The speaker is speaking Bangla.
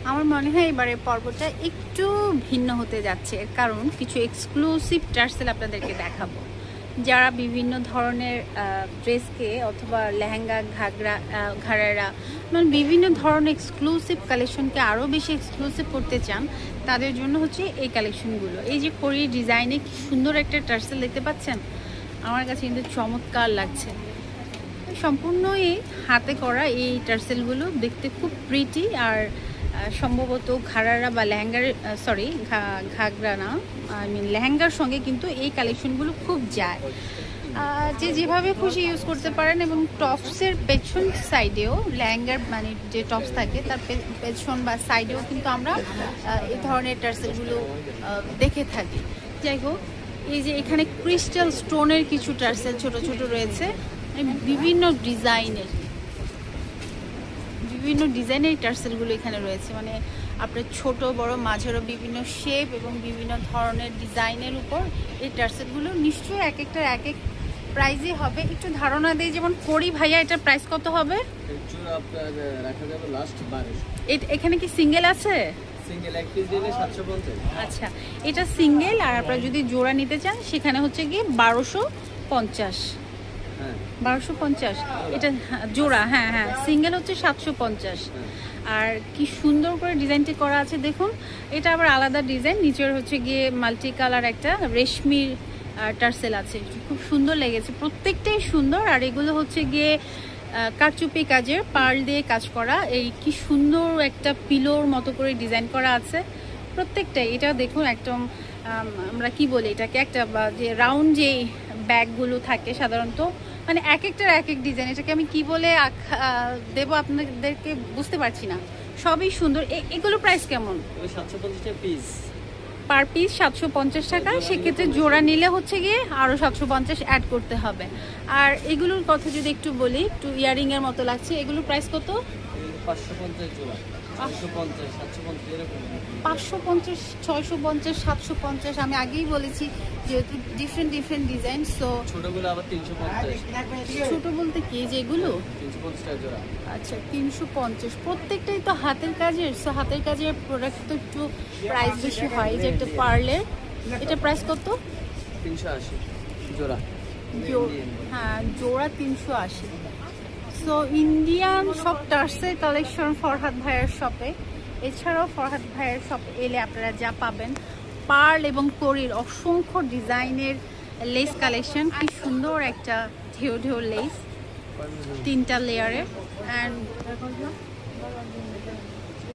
আমার মনে হয় এবারে পর্বটা একটু ভিন্ন হতে যাচ্ছে, কারণ কিছু এক্সক্লুসিভ টার্সেল আপনাদেরকে দেখাবো, যারা বিভিন্ন ধরনের ড্রেসকে অথবা লেহেঙ্গা, ঘাড়ারা মানে বিভিন্ন ধরনের এক্সক্লুসিভ কালেকশনকে আরও বেশি এক্সক্লুসিভ করতে চান, তাদের জন্য হচ্ছে এই কালেকশনগুলো। এই যে কোরি ডিজাইনে কি সুন্দর একটা টার্সেল দেখতে পাচ্ছেন, আমার কাছে কিন্তু চমৎকার লাগছে। সম্পূর্ণই হাতে করা এই টার্সেলগুলো দেখতে খুব প্রিটি, আর সম্ভবত ঘাড়ারা বা লেহেঙ্গার ঘাগরা না, আই মিন লেহেঙ্গার সঙ্গে কিন্তু এই কালেকশনগুলো খুব যায়। যে যেভাবে খুশি ইউজ করতে পারেন, এবং টপসের পেছন সাইডেও লেহেঙ্গার মানে যে টপস থাকে তার পেছন বা সাইডেও কিন্তু আমরা এই ধরনের টার্সেলগুলো দেখে থাকি। যাই হোক, এই যে এখানে ক্রিস্টাল স্টোনের কিছু টার্সেল ছোট ছোট রয়েছে, বিভিন্ন ডিজাইনের এই টার্সেলগুলো এখানে রয়েছে। মানে আপনার ছোট বড় মাঝারও বিভিন্ন শেপ এবং বিভিন্ন ধরনের ডিজাইনের উপর এই টার্সেলগুলো নিশ্চয়ই এক একটার এক এক প্রাইজই হবে। একটু ধারণা দেই, যেমন করি ভাইয়া, এটার প্রাইস কত হবে? এখানে কি সিঙ্গেল আছে? আচ্ছা, এটা সিঙ্গেল, আর আপনারা যদি জোড়া নিতে চান সেখানে হচ্ছে গিয়ে 1250। 1250 এটা জোড়া, হ্যাঁ হ্যাঁ, সিঙ্গেল হচ্ছে 750। আর কি সুন্দর করে ডিজাইনটি করা আছে দেখুন, এটা আবার আলাদা ডিজাইন, নিচের হচ্ছে গিয়ে মাল্টি কালার একটা রেশমির টার্সেল আছে, খুব সুন্দর লেগেছে, প্রত্যেকটাই সুন্দর। আর এগুলো হচ্ছে গিয়ে কারচুপি কাজের পার্ল দিয়ে কাজ করা, এই কি সুন্দর একটা পিলোর মতো করে ডিজাইন করা আছে প্রত্যেকটাই। এটা দেখুন একদম আমরা কি বলি এটাকে, একটা যে রাউন্ড যে ব্যাগগুলো থাকে সাধারণত, মানে এক একটার এক এক ডিজাইন, এটাকে আমি কি বলে দেবো আপনাদেরকে বুঝতে পারছি না, সবই সুন্দর। এগুলো প্রাইস কেমন? 750 টাকা পিস, পার পিস 750 টাকা। সেক্ষেত্রে জোড়া নিলে হচ্ছে গিয়ে আরও 750 অ্যাড করতে হবে। আর এগুলোর কথা যদি একটু বলি, একটু ইয়ারিং এর মতো লাগছে, এগুলোর প্রাইস কত? 550 জোড়া, 550 750 এরকম, 550 650 750। আমি আগেই বলেছি যেহেতু ডিফারেন্ট ডিজাইন, সো ছোটগুলো আবার 350। ছোট বলতে কি যেগুলো 350 টাকা জোড়া? আচ্ছা, 350। প্রত্যেকটাই তো হাতের কাজের, সো হাতের কাজের প্রোডাক্ট তো একটু প্রাইস বেশি হয়। যে একটা পার্লের, এটা প্রাইস কত? 380 জোড়া। হ্যাঁ, জোড়া 380। সো ইন্ডিয়ান সব টার্সের কালেকশন ফরহাদ ভাইয়ের শপে। এছাড়াও ফরহাদ ভাইয়ের শপে এলে আপনারা যা পাবেন, পার্ল এবং করির অসংখ্য ডিজাইনের লেস কালেকশন। কি সুন্দর একটা ঢেউ লেস, 3টা লেয়ারের। অ্যান্ড